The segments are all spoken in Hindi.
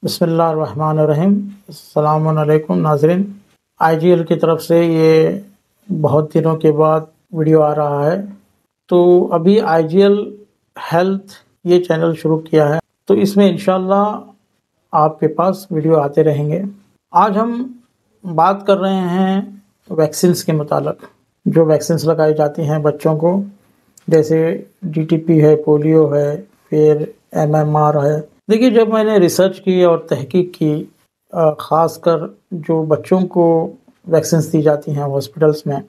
बिस्मिल्लाहिर्रहमानिर्रहीम। अस्सलामु अलैकुम नाज़रीन। आईजीएल की तरफ से ये बहुत दिनों के बाद वीडियो आ रहा है। तो अभी आईजीएल हेल्थ ये चैनल शुरू किया है, तो इसमें इंशाल्लाह आपके पास वीडियो आते रहेंगे। आज हम बात कर रहे हैं वैक्सीन्स के मुतालिक। जो वैक्सीन्स लगाई जाती हैं बच्चों को, जैसे डीटीपी है, पोलियो है, फिर एमएमआर है। देखिए, जब मैंने रिसर्च की और तहकीक की, ख़ासकर जो बच्चों को वैक्सीन्स दी जाती हैं हॉस्पिटल्स में,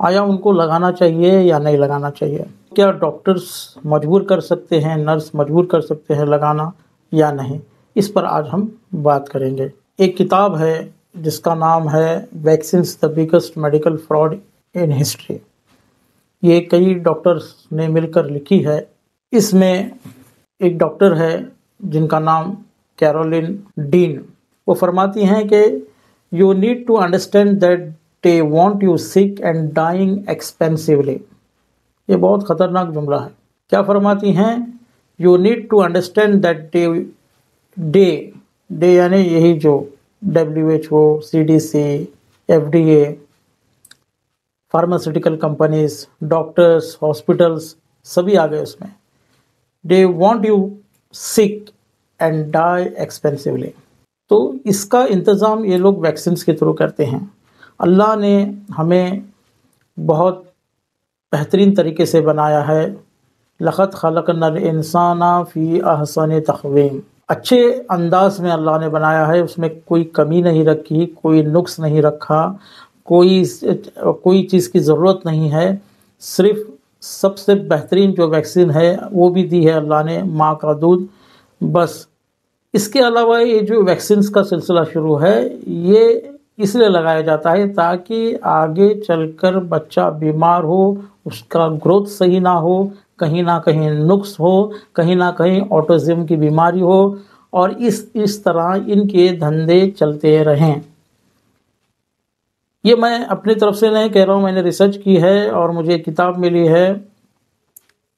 आया उनको लगाना चाहिए या नहीं लगाना चाहिए? क्या डॉक्टर्स मजबूर कर सकते हैं, नर्स मजबूर कर सकते हैं लगाना या नहीं? इस पर आज हम बात करेंगे। एक किताब है जिसका नाम है vaccines the biggest medical fraud in history. ये कई डॉक्टर्स ने मिलकर लिखी है। इसमें एक डॉक्टर है जिनका नाम कैरोलिन डीन। वो फरमाती हैं कि you need to understand that they want you sick and dying expensively. ये बहुत ख़तरनाक जुमला है। क्या फरमाती हैं? You need to understand that they यानी यही जो WHO, CDC, FDA, pharmaceutical companies, doctors, hospitals सभी आ गए उसमें। They want you sick and die expensively. तो इसका इंतज़ाम ये लोग वैक्सीन्स के थ्रू करते हैं। अल्लाह ने हमें बहुत बेहतरीन तरीके से बनाया है। लक़द ख़लक़नल इंसाना फ़ी अहसनि तक़वीम। अच्छे अंदाज में अल्लाह ने बनाया है, उसमें कोई कमी नहीं रखी, कोई नुक्स नहीं रखा, कोई चीज़ की ज़रूरत नहीं है। सिर्फ सबसे बेहतरीन जो वैक्सीन है वो भी दी है अल्लाह ने, माँ का दूध। बस इसके अलावा ये जो वैक्सीन्स का सिलसिला शुरू है, ये इसलिए लगाया जाता है ताकि आगे चलकर बच्चा बीमार हो, उसका ग्रोथ सही ना हो, कहीं ना कहीं नुक्स हो, कहीं ना कहीं ऑटिज़म की बीमारी हो, और इस तरह इनके धंधे चलते रहें। ये मैं अपनी तरफ से नहीं कह रहा हूँ, मैंने रिसर्च की है और मुझे एक किताब मिली है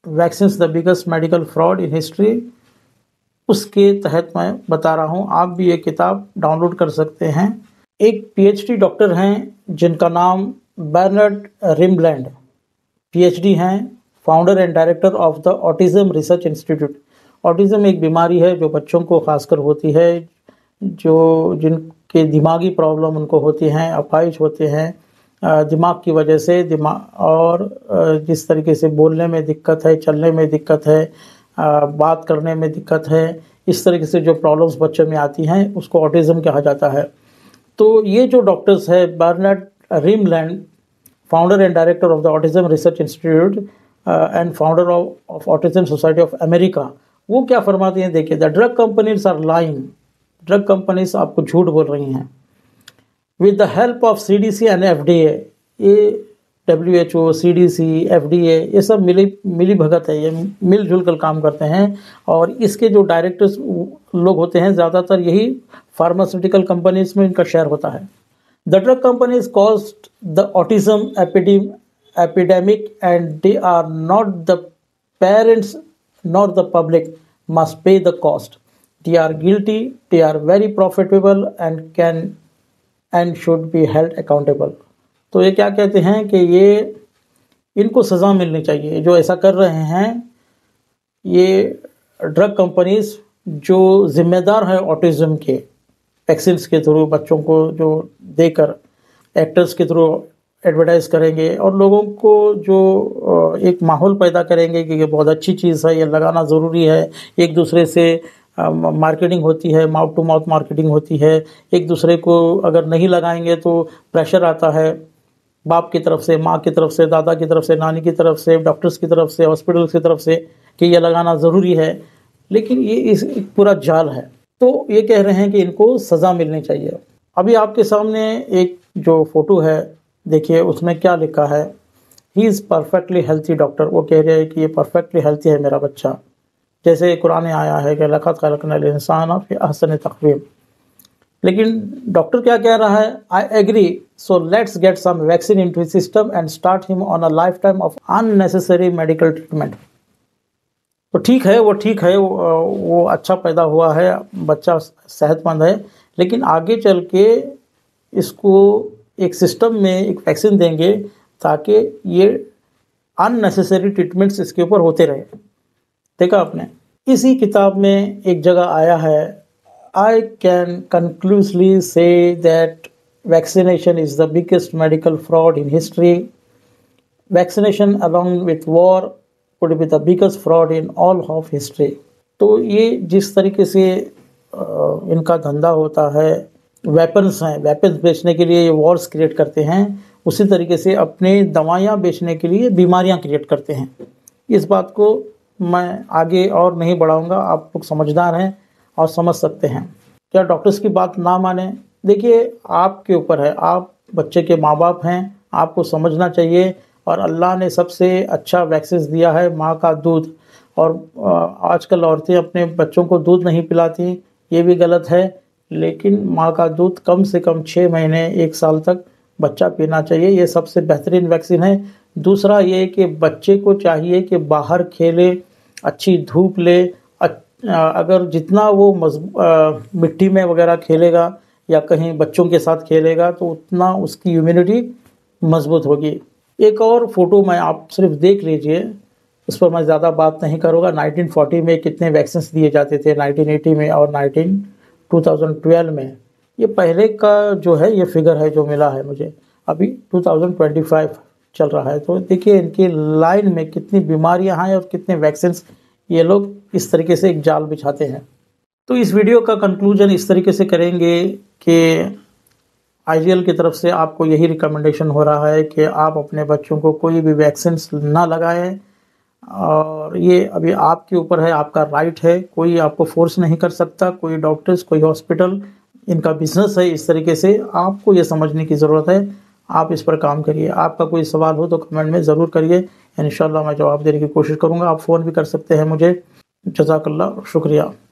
vaccines the biggest medical fraud in history. उसके तहत मैं बता रहा हूँ। आप भी ये किताब डाउनलोड कर सकते हैं। एक PhD डॉक्टर हैं जिनका नाम बर्नार्ड रिमलैंड, PhD हैं, founder and director of the Autism Research institute. Autism एक बीमारी है जो बच्चों को खासकर होती है, जिनके दिमागी प्रॉब्लम उनको होती हैं, अपाहिज होते हैं दिमाग की वजह से, और जिस तरीके से बोलने में दिक्कत है, चलने में दिक्कत है, बात करने में दिक्कत है, इस तरीके से जो प्रॉब्लम्स बच्चे में आती हैं उसको ऑटिज़म कहा जाता है। तो ये जो डॉक्टर्स है Bernard Rimland, founder and director of the Autism Research Institute and founder of Autism Society of America, वो क्या फरमाते हैं? देखिए, the drug companies are lying. Drug companies आपको झूठ बोल रही हैं। With the help of CDC and FDA, ये WHO, CDC, FDA ये सब मिली भगत है, ये मिलजुल कर काम करते हैं। और इसके जो डायरेक्टर्स लोग होते हैं, ज़्यादातर यही फार्मास्यूटिकल कंपनीज में इनका शेयर होता है। The drug companies caused the autism epidemic and they are not the parents not the public must pay the cost. They are guilty, they are very profitable and should be held accountable. तो ये क्या कहते हैं कि ये इनको सज़ा मिलनी चाहिए जो ऐसा कर रहे हैं। ये ड्रग कंपनीज जो ज़िम्मेदार है ऑटिज़म के वैक्सीन्स के थ्रू बच्चों को जो देकर एक्टर्स के थ्रू एडवर्टाइज़ करेंगे और लोगों को जो एक माहौल पैदा करेंगे कि ये बहुत अच्छी चीज़ है, ये लगाना ज़रूरी है। एक दूसरे से मार्केटिंग होती है, माउथ टू माउथ मार्केटिंग होती है। एक दूसरे को अगर नहीं लगाएंगे तो प्रेशर आता है बाप की तरफ से, माँ की तरफ से, दादा की तरफ से, नानी की तरफ से, डॉक्टर्स की तरफ से, हॉस्पिटल्स की तरफ से कि ये लगाना ज़रूरी है। लेकिन ये एक पूरा जाल है। तो ये कह रहे हैं कि इनको सज़ा मिलनी चाहिए। अभी आपके सामने एक जो फ़ोटो है, देखिए उसमें क्या लिखा है। He is perfectly healthy doctor. वो कह रहे हैं कि ये परफेक्टली हेल्थी है मेरा बच्चा। जैसे कुरान में आया है कि लक़द ख़लक़नल इंसाना फ़ी अहसनि तक़वीम। लेकिन डॉक्टर क्या कह रहा है? I agree, so let's get some vaccine into his system and start him on a lifetime of unnecessary medical treatment. तो ठीक है, वो ठीक है, वो अच्छा पैदा हुआ है, बच्चा सेहतमंद है, लेकिन आगे चल के इसको एक सिस्टम में एक वैक्सीन देंगे ताकि ये अननेसेसरी ट्रीटमेंट्स इसके ऊपर होते रहे। देखा आपने? इसी किताब में एक जगह आया है, I can conclusively say that vaccination is the biggest medical fraud in history. Vaccination along with war would be the biggest fraud in all of history. तो ये जिस तरीके से इनका धंधा होता है, वेपन्स हैं, वेपन्स बेचने के लिए ये वॉर्स क्रिएट करते हैं, उसी तरीके से अपने दवाइयाँ बेचने के लिए बीमारियाँ क्रिएट करते हैं। इस बात को मैं आगे और नहीं बढ़ाऊंगा, आप लोग समझदार हैं और समझ सकते हैं। क्या डॉक्टर्स की बात ना माने? देखिए, आपके ऊपर है, आप बच्चे के माँ बाप हैं, आपको समझना चाहिए। और अल्लाह ने सबसे अच्छा वैक्सीन दिया है, माँ का दूध। और आजकल औरतें अपने बच्चों को दूध नहीं पिलाती, ये भी गलत है, लेकिन माँ का दूध कम से कम 6 महीने 1 साल तक बच्चा पीना चाहिए, ये सबसे बेहतरीन वैक्सीन है। दूसरा ये कि बच्चे को चाहिए कि बाहर खेले, अच्छी धूप ले, अगर जितना वो मिट्टी में वगैरह खेलेगा या कहीं बच्चों के साथ खेलेगा तो उतना उसकी इम्यूनिटी मजबूत होगी। एक और फोटो मैं आप सिर्फ देख लीजिए, उस पर मैं ज़्यादा बात नहीं करूँगा। 1940 में कितने वैक्सीन दिए जाते थे, 1980 में और 2012 में। ये पहले का जो है ये फिगर है जो मिला है मुझे, अभी 2025 चल रहा है। तो देखिए इनकी लाइन में कितनी बीमारियां हैं और कितने वैक्सीन ये लोग इस तरीके से एक जाल बिछाते हैं। तो इस वीडियो का कंक्लूजन इस तरीके से करेंगे कि आईजीएल की तरफ से आपको यही रिकमेंडेशन हो रहा है कि आप अपने बच्चों को कोई भी वैक्सीन ना लगाएं। और ये अभी आपके ऊपर है, आपका राइट है, कोई आपको फोर्स नहीं कर सकता, कोई डॉक्टर्स, कोई हॉस्पिटल, इनका बिजनेस है। इस तरीके से आपको ये समझने की ज़रूरत है, आप इस पर काम करिए। आपका कोई सवाल हो तो कमेंट में ज़रूर करिए, इंशाल्लाह मैं जवाब देने की कोशिश करूँगा। आप फ़ोन भी कर सकते हैं मुझे। जज़ाकल्लाह, शुक्रिया।